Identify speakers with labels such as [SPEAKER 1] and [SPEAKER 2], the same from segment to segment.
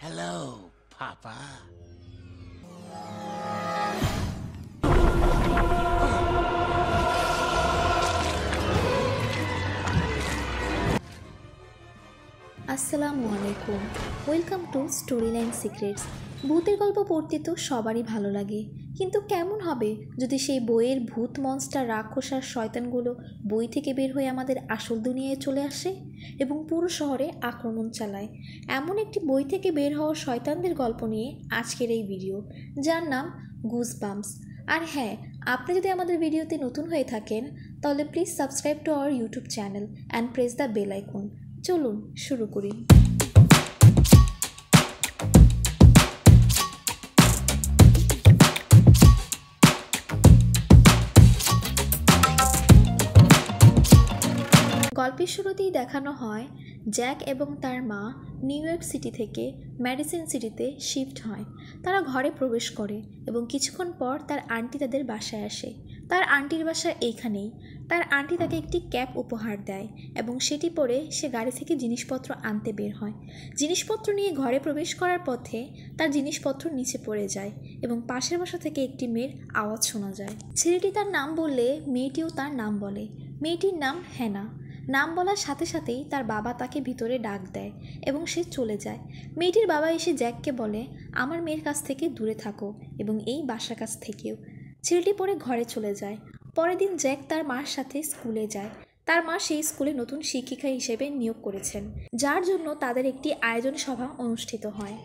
[SPEAKER 1] Hello, Papa.
[SPEAKER 2] আসসালামু আলাইকুম, welcome to স্টোরিলাইন secrets. ভূতের গল্প পড়তে তো সবারই ভালো লাগে, কিন্তু কেমন হবে যদি সেই বইয়ের ভূত মনস্টার রাক্ষস আর শয়তানগুলো বই থেকে বের হয়ে আমাদের আসল দুনিয়ায় চলে আসে এবং পুরো শহরে আক্রমণ চালায়। এমন একটি বই থেকে বের হওয়া শয়তানদের গল্প নিয়ে আজকের এই ভিডিও, যার নাম গুজবাম্পস। আর হ্যাঁ, আপনি যদি আমাদের ভিডিওতে নতুন হয়ে থাকেন তাহলে please subscribe to our YouTube channel and press the bell icon. চলুন শুরু করি। গল্পের শুরুতেই দেখানো হয় জ্যাক এবং তার মা নিউ ইয়র্ক সিটি থেকে মেডিসিন সিটিতে শিফট হয়। তারা ঘরে প্রবেশ করে এবং কিছুক্ষণ পর তার আন্টি তাদের বাসায় আসে। তার আন্টির বাসা এইখানেই। তার আন্টি তাকে একটি ক্যাপ উপহার দেয় এবং সেটি পরে সে গাড়ি থেকে জিনিসপত্র আনতে বের হয়। জিনিসপত্র নিয়ে ঘরে প্রবেশ করার পথে তার জিনিসপত্র নিচে পড়ে যায় এবং পাশের বাসা থেকে একটি মেয়ের আওয়াজ শোনা যায়। ছেলেটি তার নাম বললে মেয়েটিও তার নাম বলে। মেয়েটির নাম হ্যানা। নাম বলার সাথে সাথেই তার বাবা তাকে ভিতরে ডাক দেয় এবং সে চলে যায়। মেয়েটির বাবা এসে জ্যাককে বলে, আমার মেয়ের কাছ থেকে দূরে থাকো এবং এই বাসার কাছ থেকেও। ছেলেটি পরে ঘরে চলে যায়। পরের দিন জ্যাক তার মার সাথে স্কুলে যায়। তার মা সেই স্কুলে নতুন শিক্ষিকা হিসেবে নিয়োগ করেছেন, যার জন্য তাদের একটি আয়োজন সভা অনুষ্ঠিত হয়।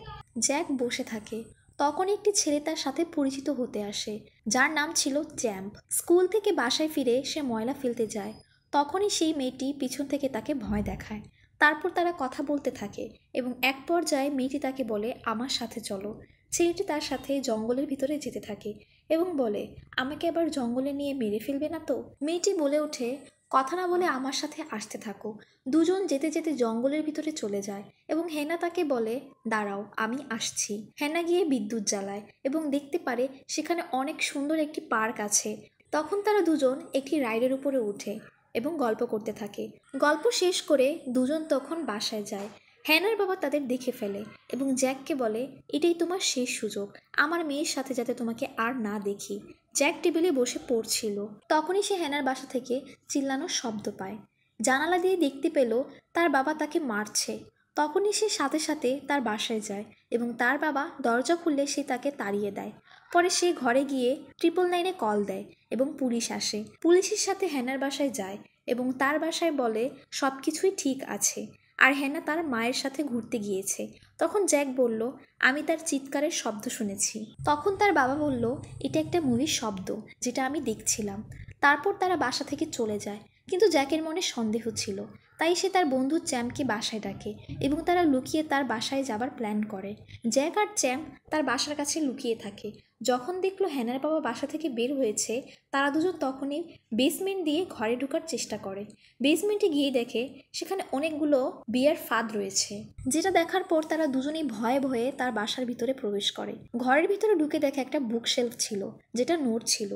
[SPEAKER 2] জ্যাক বসে থাকে। তখন একটি ছেলে তার সাথে পরিচিত হতে আসে, যার নাম ছিল চ্যাম্প। স্কুল থেকে বাসায় ফিরে সে ময়লা ফেলতে যায়। তখনই সেই মেয়েটি পিছন থেকে তাকে ভয় দেখায়। তারপর তারা কথা বলতে থাকে এবং এক পর্যায়ে মেয়েটি তাকে বলে, আমার সাথে চলো। ছেলেটি তার সাথে জঙ্গলের ভিতরে যেতে থাকে এবং বলে, আমাকে আবার জঙ্গলে নিয়ে মেরে ফেলবে না তো? মেয়েটি বলে ওঠে, কথা না বলে আমার সাথে আসতে থাকো। দুজন যেতে যেতে জঙ্গলের ভিতরে চলে যায় এবং হেনা তাকে বলে, দাঁড়াও, আমি আসছি। হেনা গিয়ে বিদ্যুৎ জ্বালায় এবং দেখতে পারে সেখানে অনেক সুন্দর একটি পার্ক আছে। তখন তারা দুজন একটি রাইডের উপরে উঠে এবং গল্প করতে থাকে। গল্প শেষ করে দুজন তখন বাসায় যায়। হ্যানার বাবা তাদের দেখে ফেলে এবং জ্যাককে বলে, এটাই তোমার শেষ সুযোগ, আমার মেয়ের সাথে যাতে তোমাকে আর না দেখি। জ্যাক টেবিলে বসে পড়ছিল। তখনই সে হ্যানার বাসা থেকে চিল্লানোর শব্দ পায়। জানালা দিয়ে দেখতে পেল তার বাবা তাকে মারছে। তখনই সে সাথে সাথে তার বাসায় যায় এবং তার বাবা দরজা খুললে সে তাকে তাড়িয়ে দেয়। পরে সে ঘরে গিয়ে 999-এ কল দেয় এবং পুলিশ আসে। পুলিশের সাথে হ্যানার বাসায় যায় এবং তার বাসায় বলে সব কিছুই ঠিক আছে আর হ্যানা তার মায়ের সাথে ঘুরতে গিয়েছে। তখন জ্যাক বলল, আমি তার চিৎকারের শব্দ শুনেছি। তখন তার বাবা বলল, এটা একটা মুভির শব্দ যেটা আমি দেখছিলাম। তারপর তারা বাসা থেকে চলে যায়, কিন্তু জ্যাকের মনে সন্দেহ ছিল। তাই সে তার বন্ধু চ্যাম্পকে বাসায় ডাকে এবং তারা লুকিয়ে তার বাসায় যাবার প্ল্যান করে। জ্যাক আর চ্যাম্প তার বাসার কাছে লুকিয়ে থাকে। যখন দেখলো হ্যানার বাবা বাসা থেকে বের হয়েছে, তারা দুজন তখনই বেসমেন্ট দিয়ে ঘরে ঢোকার চেষ্টা করে। বেসমেন্টে গিয়ে দেখে সেখানে অনেকগুলো বিয়ার ফাঁদ রয়েছে, যেটা দেখার পর তারা দুজনেই ভয়ে ভয়ে তার বাসার ভিতরে প্রবেশ করে। ঘরের ভিতরে ঢুকে দেখে একটা বুক শেলফ ছিল, যেটা নোট ছিল।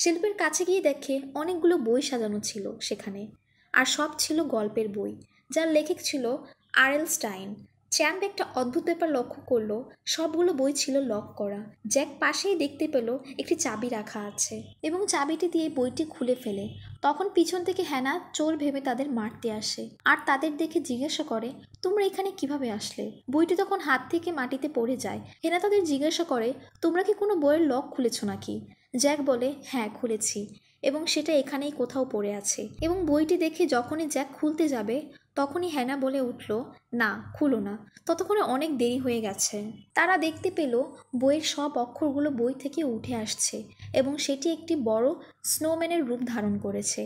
[SPEAKER 2] শেলফের কাছে গিয়ে দেখে অনেকগুলো বই সাজানো ছিল সেখানে, আর সব ছিল গল্পের বই, যার লেখক ছিল আর.এল. স্টাইন। চ্যাম্প একটা অদ্ভুত ব্যাপার লক্ষ্য করলো, সবগুলো বই ছিল লক করা। জ্যাক পাশেই দেখতে পেল একটি চাবি রাখা আছে এবং চাবিটি দিয়ে বইটি খুলে ফেলে। তখন পিছন থেকে হ্যানা চোর ভেবে তাদের মারতে আসে আর তাদের দেখে জিজ্ঞাসা করে, তোমরা এখানে কিভাবে আসলে? বইটি তখন হাত থেকে মাটিতে পড়ে যায়। হেনা তাদের জিজ্ঞাসা করে, তোমরা কি কোনো বইয়ের লক খুলেছ নাকি? জ্যাক বলে, হ্যাঁ খুলেছি এবং সেটা এখানেই কোথাও পড়ে আছে। এবং বইটি দেখে যখনই জ্যাক খুলতে যাবে তখনই হ্যানা বলে উঠল, না খুলো না, ততক্ষণে অনেক দেরি হয়ে গেছে। তারা দেখতে পেল বইয়ের সব অক্ষরগুলো বই থেকে উঠে আসছে এবং সেটি একটি বড় স্নোম্যানের রূপ ধারণ করেছে।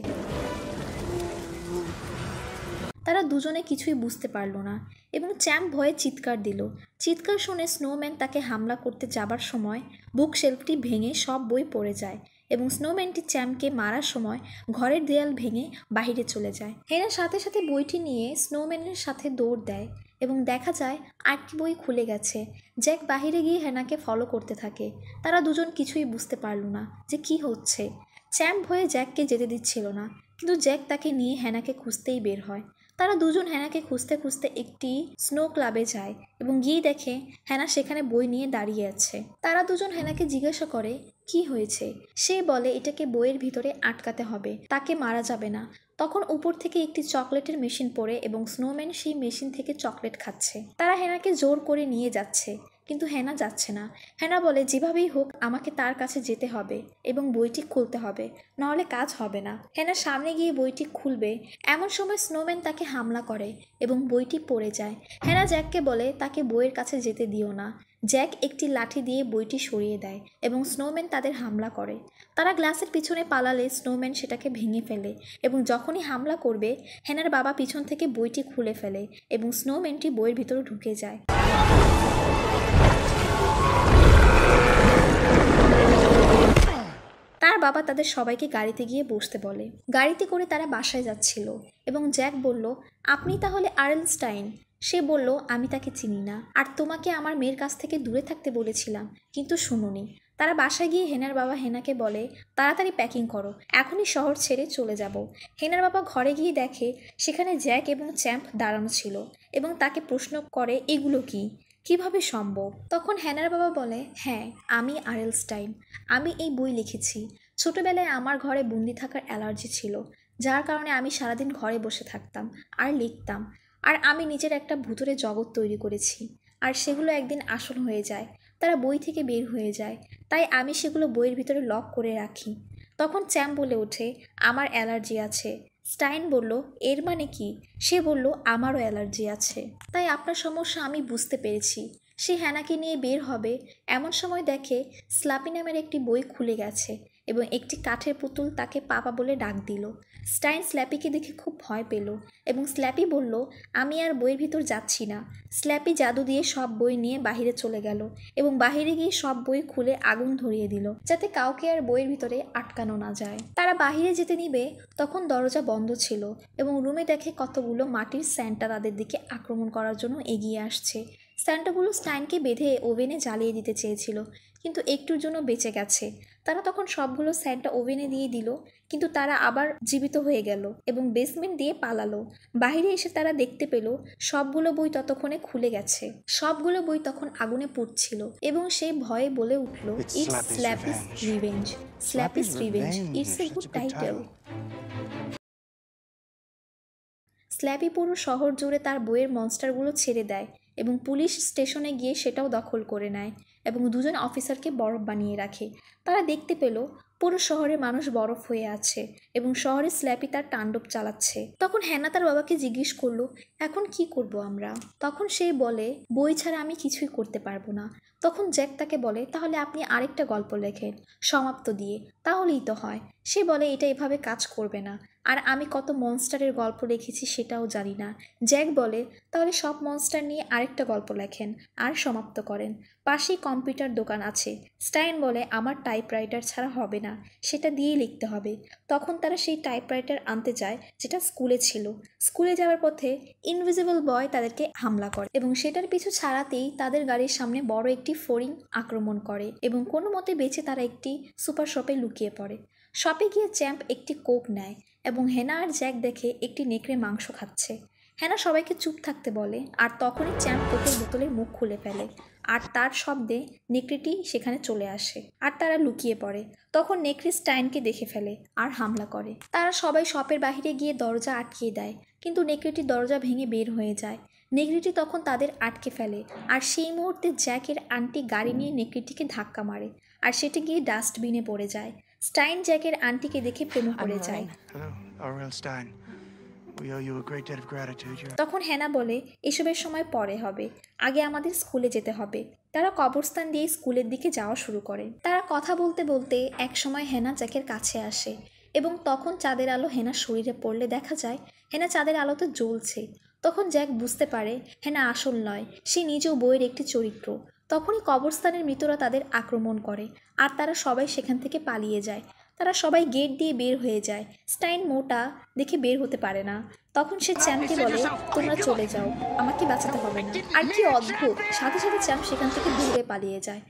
[SPEAKER 2] তারা দুজনে কিছুই বুঝতে পারল না এবং চ্যাম্প ভয়ে চিৎকার দিল। চিৎকার শুনে স্নোম্যান তাকে হামলা করতে যাবার সময় বুক শেলফটি ভেঙে সব বই পড়ে যায় এবং স্নোম্যানটি চ্যাম্পকে মারার সময় ঘরের দেয়াল ভেঙে বাহিরে চলে যায়। হেনা সাথে সাথে বইটি নিয়ে স্নোম্যানের সাথে দৌড় দেয় এবং দেখা যায় আরেকটি বই খুলে গেছে। জ্যাক বাহিরে গিয়ে হেনাকে ফলো করতে থাকে। তারা দুজন কিছুই বুঝতে পারল না যে কি হচ্ছে। চ্যাম্প ভয়ে জ্যাককে যেতে দিচ্ছিল না, কিন্তু জ্যাক তাকে নিয়ে হেনাকে খুঁজতেই বের হয়। তারা দুজন হ্যানাকে খুঁজতে খুঁজতে একটি স্নো ক্লাবে যায় এবং গিয়ে দেখে হ্যানা সেখানে বই নিয়ে দাঁড়িয়ে আছে। তারা দুজন হ্যানাকে জিজ্ঞাসা করে কি হয়েছে। সে বলে এটাকে বইয়ের ভিতরে আটকাতে হবে, তাকে মারা যাবে না। তখন উপর থেকে একটি চকলেটের মেশিন পড়ে এবং স্নোম্যান সেই মেশিন থেকে চকলেট খাচ্ছে। তারা হ্যানাকে জোর করে নিয়ে যাচ্ছে, কিন্তু হ্যানা যাচ্ছে না। হ্যানা বলে যেভাবেই হোক আমাকে তার কাছে যেতে হবে এবং বইটি খুলতে হবে, নাহলে কাজ হবে না। হ্যানা সামনে গিয়ে বইটি খুলবে, এমন সময় স্নোম্যান তাকে হামলা করে এবং বইটি পড়ে যায়। হ্যানা জ্যাককে বলে তাকে বইয়ের কাছে যেতে দিও না। জ্যাক একটি লাঠি দিয়ে বইটি সরিয়ে দেয় এবং স্নোম্যান তাদের হামলা করে। তারা গ্লাসের পিছনে পালালে স্নোম্যান সেটাকে ভেঙে ফেলে এবং যখনই হামলা করবে হ্যানার বাবা পিছন থেকে বইটি খুলে ফেলে এবং স্নোম্যানটি বইয়ের ভিতরে ঢুকে যায়। তার বাবা তাদের সবাইকে গাড়িতে গিয়ে বসতে বলে। গাড়িতে করে তারা বাসায় যাচ্ছিল এবং জ্যাক বলল আপনি তাহলে আরএল স্টাইন। সে বলল আমি তাকে চিনি না, আর তোমাকে আমার মেয়ের কাছ থেকে দূরে থাকতে বলেছিলাম কিন্তু শুনোনি। তারা বাসায় গিয়ে হেনার বাবা হেনাকে বলে তাড়াতাড়ি প্যাকিং করো, এখনই শহর ছেড়ে চলে যাব। হেনার বাবা ঘরে গিয়ে দেখে সেখানে জ্যাক এবং চ্যাম্প দাঁড়ানো ছিল এবং তাকে প্রশ্ন করে এগুলো কি, কিভাবে সম্ভব। তখন হ্যানার বাবা বলে হ্যাঁ আমি আরএল স্টাইন, আমি এই বই লিখেছি। ছোটবেলায় আমার ঘরে বন্দি থাকার অ্যালার্জি ছিল, যার কারণে আমি সারাদিন ঘরে বসে থাকতাম আর লিখতাম, আর আমি নিজের একটা ভুতুরে জগৎ তৈরি করেছি, আর সেগুলো একদিন আসল হয়ে যায়। তারা বই থেকে বের হয়ে যায়, তাই আমি সেগুলো বইয়ের ভিতরে লক করে রাখি। তখন চ্যাম্প বলে ওঠে আমার অ্যালার্জি আছে। স্টাইন বলল এর মানে কি। সে বলল আমারও অ্যালার্জি আছে, তাই আপনার সমস্যা আমি বুঝতে পেরেছি। সে হ্যানাকে নিয়ে বের হবে, এমন সময় দেখে স্ল্যাপি নামের একটি বই খুলে গেছে এবং একটি কাঠের পুতুল তাকে পাপা বলে ডাক দিল। স্টাইন স্ল্যাপিকে দেখে খুব ভয় পেল এবং স্ল্যাপি বলল আমি আর বইয়ের ভিতর যাচ্ছি না। স্ল্যাপি জাদু দিয়ে সব বই নিয়ে বাহিরে চলে গেল এবং বাহিরে গিয়ে সব বই খুলে আগুন ধরিয়ে দিল, যাতে কাউকে আর বইয়ের ভিতরে আটকানো না যায়। তারা বাহিরে যেতে নিবে তখন দরজা বন্ধ ছিল এবং রুমে দেখে কতগুলো মাটির স্যান্টা তাদের দিকে আক্রমণ করার জন্য এগিয়ে আসছে। স্যান্টাগুলো স্টাইনকে বেঁধে ওভেনে জ্বালিয়ে দিতে চেয়েছিল, কিন্তু একটুর জন্য বেঁচে গেছে। তারা তখন সবগুলো স্যান্টা ওভেনে দিয়ে দিল, কিন্তু তারা আবার জীবিত হয়ে গেল এবং বেসমেন্ট দিয়ে পালালো। বাইরে এসে তারা দেখতে পেল সবগুলো বই ততক্ষণে খুলে গেছে। সবগুলো বই তখন আগুনে পুড়ছিল এবং সে ভয়ে বলে উঠল it's Slappy's revenge. Slappy's revenge, it's a good title. Slappy পুরো শহর জুড়ে তার বইয়ের মনস্টারগুলো ছেড়ে দেয় এবং পুলিশ স্টেশনে গিয়ে সেটাও দখল করে নেয় এবং দুজন অফিসারকে বরফ বানিয়ে রাখে। তারা দেখতে পেল পুরো শহরে মানুষ বরফ হয়ে আছে এবং শহরে স্ল্যাপি তার তাণ্ডব চালাচ্ছে। তখন হ্যানা তার বাবাকে জিজ্ঞেস করলো এখন কি করব আমরা। তখন সে বলে বই ছাড়া আমি কিছুই করতে পারবো না। তখন জ্যাক তাকে বলে তাহলে আপনি আরেকটা গল্প লেখেন সমাপ্ত দিয়ে, তাহলেই তো হয়। সে বলে এটা এভাবে কাজ করবে না, আর আমি কত মনস্টারের গল্প লিখেছি সেটাও জানি না। জ্যাক বলে তাহলে সব মনস্টার নিয়ে আরেকটা গল্প লেখেন আর সমাপ্ত করেন। পাশেই কম্পিউটার দোকান আছে। স্টাইন বলে আমার টাইপরাইটার ছাড়া হবে না, সেটা দিয়েই লিখতে হবে। তখন তারা সেই টাইপরাইটার আনতে যায় যেটা স্কুলে ছিল। স্কুলে যাওয়ার পথে ইনভিজিবল বয় তাদেরকে হামলা করে এবং সেটার পিছু ছাড়াতেই তাদের গাড়ির সামনে বড় একটি ফড়িং আক্রমণ করে এবং কোনো মতে বেঁচে তারা একটি সুপার শপে লুকিয়ে পড়ে। শপে গিয়ে চ্যাম্প একটি কোক নেয় এবং হেনা আর জ্যাক দেখে একটি নেকড়ে মাংস খাচ্ছে। হেনা সবাইকে চুপ থাকতে বলে, আর তখনই চ্যাম্প কোকের বোতলের মুখ খুলে ফেলে আর তার শব্দে নেকড়েটি সেখানে চলে আসে আর তারা লুকিয়ে পড়ে। তখন নেকড়ে স্টাইনকে দেখে ফেলে আর হামলা করে। তারা সবাই শপের বাহিরে গিয়ে দরজা আটকিয়ে দেয়, কিন্তু নেকড়েটি দরজা ভেঙে বের হয়ে যায়। নেকড়েটি তখন তাদের আটকে ফেলে আর সেই মুহূর্তে জ্যাকের আন্টি গাড়ি নিয়ে নেকড়েটিকে ধাক্কা মারে আর সেটি গিয়ে ডাস্টবিনে পড়ে যায়। স্টাইন জ্যাকের আন্টিকে দেখে প্রেমে পড়ে যায়। তখন হেনা বলে এসবের সময় পরে হবে, আগে আমাদের স্কুলে যেতে হবে। তারা কবরস্থান দিয়ে স্কুলের দিকে যাওয়া শুরু করে। তারা কথা বলতে বলতে এক সময় হেনা জ্যাকের কাছে আসে এবং তখন চাঁদের আলো হেনার শরীরে পড়লে দেখা যায় হেনা চাঁদের আলোতে জ্বলছে। তখন জ্যাক বুঝতে পারে হেনা আসল নয়, সে নিজেও বইয়ের একটি চরিত্র। তখনই কবরস্থানের মৃতরা তাদের আক্রমণ করে আর তারা সবাই সেখান থেকে পালিয়ে যায়। তারা সবাই গেট দিয়ে বের হয়ে যায়। স্টাইন মোটা দেখে বের হতে পারে না। তখন সে চ্যাম্পকে বলে তোমরা চলে যাও, আমাকে বাঁচাতে হবে না। আর কি অদ্ভুত, সাথে সাথে চ্যাম্প সেখান থেকে দূরে পালিয়ে যায়।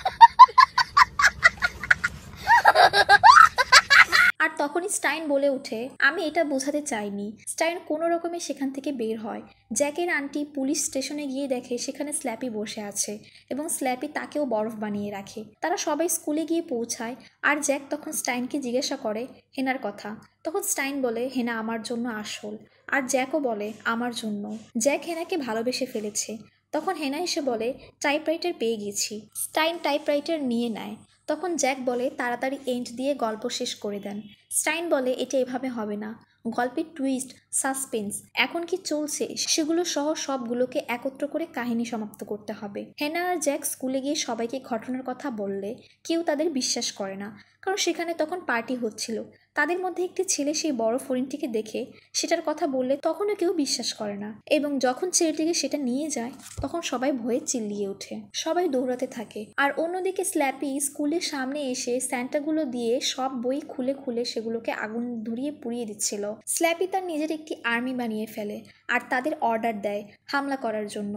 [SPEAKER 2] আর তখনই স্টাইন বলে ওঠে, আমি এটা বোঝাতে চাইনি। স্টাইন কোনো রকমে সেখান থেকে বের হয়। জ্যাকের আন্টি পুলিশ স্টেশনে গিয়ে দেখে সেখানে স্ল্যাপি বসে আছে এবং স্ল্যাপি তাকেও বরফ বানিয়ে রাখে। তারা সবাই স্কুলে গিয়ে পৌঁছায় আর জ্যাক তখন স্টাইনকে জিজ্ঞাসা করে হেনার কথা। তখন স্টাইন বলে হেনা আমার জন্য আসল, আর জ্যাকও বলে আমার জন্য। জ্যাক হেনাকে ভালোবেসে ফেলেছে। তখন হেনা এসে বলে টাইপরাইটার পেয়ে গেছি। স্টাইন টাইপরাইটার নিয়ে নেয়। তখন জ্যাক বলে তাড়াতাড়ি এন্ড দিয়ে গল্প শেষ করে দেন। স্টাইন বলে এটা এভাবে হবে না, গল্পের টুইস্ট, সাসপেন্স, এখন কি চলছে সেগুলো সহ সবগুলোকে একত্র করে কাহিনী সমাপ্ত করতে হবে। হেনা আর জ্যাক স্কুলে গিয়ে সবাইকে ঘটনার কথা বললে কেউ তাদের বিশ্বাস করে না, কারণ সেখানে তখন পার্টি হচ্ছিল। তাদের মধ্যে একটি ছেলে সেই বড় ফড়িংটিকে দেখে সেটার কথা বললে তখনও কেউ বিশ্বাস করে না, এবং যখন ছেলেটিকে সেটা নিয়ে যায় তখন সবাই ভয়ে চিল্লিয়ে ওঠে। সবাই দৌড়াতে থাকে। আর অন্যদিকে স্ল্যাপি স্কুলের সামনে এসে স্যান্টাগুলো দিয়ে সব বই খুলে খুলে সেগুলোকে আগুন ধরিয়ে পুড়িয়ে দিচ্ছিল। স্ল্যাপি তার নিজের একটি আর্মি বানিয়ে ফেলে আর তাদের অর্ডার দেয় হামলা করার জন্য।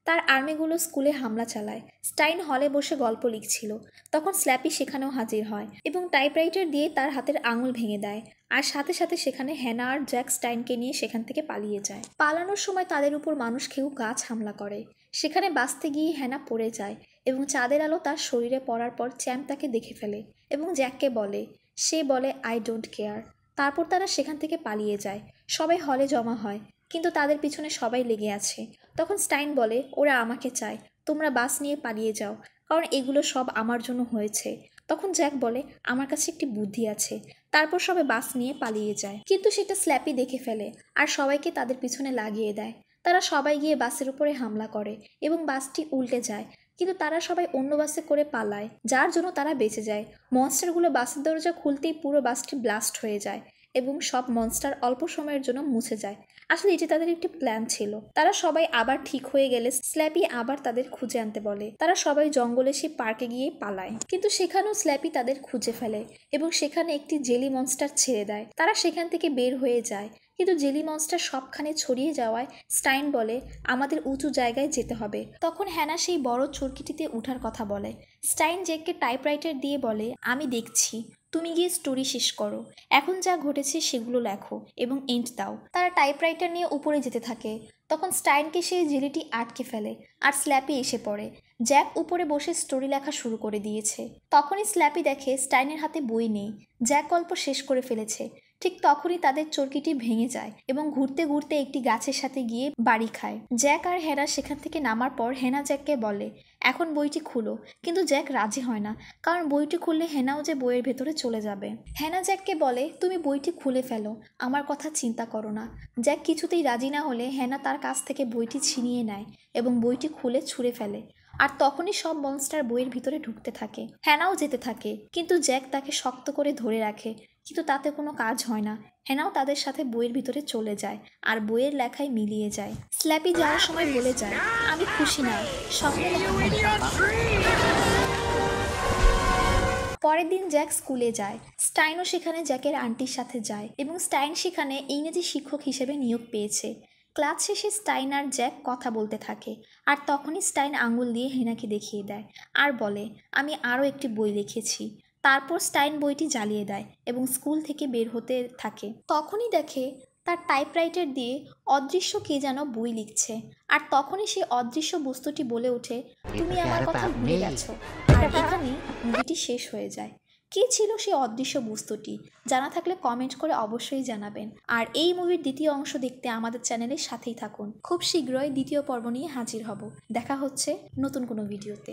[SPEAKER 2] তার আর্মিগুলো স্কুলে হামলা চালায়। স্টাইন হলে বসে গল্প লিখছিল, তখন স্ল্যাপি সেখানেও হাজির হয় এবং টাইপরাইটার দিয়ে তার হাতের আঙুল ভেঙে দেয়। আর সাথে সাথে সেখানে হেনা আর জ্যাক স্টাইনকে নিয়ে সেখান থেকে পালিয়ে যায়। পালানোর সময় তাদের উপর মানুষ কেউ গাছ হামলা করে। সেখানে বাঁচতে গিয়ে হেনা পড়ে যায় এবং চাঁদের আলো তার শরীরে পড়ার পর চ্যাম্প তাকে দেখে ফেলে এবং জ্যাককে বলে, সে বলে আই ডোন্ট কেয়ার। তারপর তারা সেখান থেকে পালিয়ে যায়। সবাই হলে জমা হয়, কিন্তু তাদের পিছনে সবাই লেগে আছে। তখন স্টাইন বলে ওরা আমাকে চায়, তোমরা বাস নিয়ে পালিয়ে যাও, কারণ এগুলো সব আমার জন্য হয়েছে। তখন জ্যাক বলে আমার কাছে একটি বুদ্ধি আছে। তারপর সবাই বাস নিয়ে পালিয়ে যায়, কিন্তু সেটা স্ল্যাপি দেখে ফেলে আর সবাইকে তাদের পিছনে লাগিয়ে দেয়। তারা সবাই গিয়ে বাসের উপরে হামলা করে এবং বাসটি উল্টে যায়, কিন্তু তারা সবাই অন্য বাসে করে পালায়, যার জন্য তারা বেঁচে যায়। মনস্টারগুলো বাসের দরজা খুলতেই পুরো বাসটি ব্লাস্ট হয়ে যায় এবং সব মনস্টার অল্প সময়ের জন্য মুছে যায়। আসলে এটি তাদের একটি প্ল্যান ছিল। তারা সবাই আবার ঠিক হয়ে গেলে স্ল্যাপি আবার তাদের খুঁজে আনতে বলে। তারা সবাই জঙ্গলে সেই পার্কে গিয়ে পালায়, কিন্তু সেখানেও স্ল্যাপি তাদের খুঁজে ফেলে এবং সেখানে একটি জেলি মনস্টার ছেড়ে দেয়। তারা সেখান থেকে বের হয়ে যায়, কিন্তু জেলি মনস্টার সবখানে ছড়িয়ে যাওয়ায় স্টাইন বলে আমাদের উঁচু জায়গায় যেতে হবে। তখন হ্যানা সেই বড় চরকিটিতে ওঠার কথা বলে। স্টাইন জ্যাককে টাইপরাইটার দিয়ে বলে আমি দেখছি, তুমি গিয়ে স্টোরি শেষ করো, এখন যা ঘটেছে সেগুলো লেখো এবং এন্ড দাও। তারা টাইপরাইটার নিয়ে উপরে যেতে থাকে। তখন স্টাইনকে সেই জেলিটি আটকে ফেলে আর স্ল্যাপি এসে পড়ে। জ্যাক উপরে বসে স্টোরি লেখা শুরু করে দিয়েছে। তখনই স্ল্যাপি দেখে স্টাইনের হাতে বই নেই। জ্যাক গল্প শেষ করে ফেলেছে। ঠিক তখনই তাদের চরকিটি ভেঙে যায় এবং ঘুরতে ঘুরতে একটি গাছের সাথে গিয়ে বাড়ি খায়। জ্যাক আর হেনা সেখান থেকে নামার পর হেনা জ্যাককে বলে এখন বইটি খুলো, কিন্তু জ্যাক রাজি হয় না, কারণ বইটি খুললে হেনাও যে বইয়ের ভেতরে চলে যাবে। হেনা জ্যাককে বলে তুমি বইটি খুলে ফেলো, আমার কথা চিন্তা করো না। জ্যাক কিছুতেই রাজি না হলে হেনা তার কাছ থেকে বইটি ছিনিয়ে নেয় এবং বইটি খুলে ছুঁড়ে ফেলে। আর তখনই সব মনস্টার বইয়ের ভিতরে ঢুকতে থাকে। হেনাও যেতে থাকে, কিন্তু জ্যাক তাকে শক্ত করে ধরে রাখে, কিন্তু তাতে কোনো কাজ হয় না। হেনাও তাদের সাথে বইয়ের ভিতরে চলে যায় আর বইয়ের লেখায় মিলিয়ে যায়। স্ল্যাপি যাওয়ার সময় বলে যায় আমি খুশি না, স্বপ্ন দেখা হবে বাবা। পরের দিন জ্যাক স্কুলে যায়। স্টাইনও সেখানে জ্যাকের আন্টির সাথে যায় এবং স্টাইন সেখানে ইংরেজি শিক্ষক হিসেবে নিয়োগ পেয়েছে। ক্লাস শেষে স্টাইন আর জ্যাক কথা বলতে থাকে, আর তখনই স্টাইন আঙুল দিয়ে হেনাকে দেখিয়ে দেয় আর বলে আমি আরও একটি বই লিখেছি। তারপর স্টাইন বইটি জ্বালিয়ে দেয় এবং স্কুল থেকে বের হতে থাকে। তখনই দেখে তার টাইপরাইটার দিয়ে অদৃশ্য কে যেন বই লিখছে, আর তখনই সেই অদৃশ্য বস্তুটি বলে ওঠে তুমি আমার কথা ভুলে গেছো। আর এখানেই মুভিটি শেষ হয়ে যায়। কে ছিল সেই অদৃশ্য বস্তুটি? জানা থাকলে কমেন্ট করে অবশ্যই জানাবেন। আর এই মুভির দ্বিতীয় অংশ দেখতে আমাদের চ্যানেলের সাথেই থাকুন। খুব শীঘ্রই দ্বিতীয় পর্ব নিয়ে হাজির হব। দেখা হচ্ছে নতুন কোনো ভিডিওতে।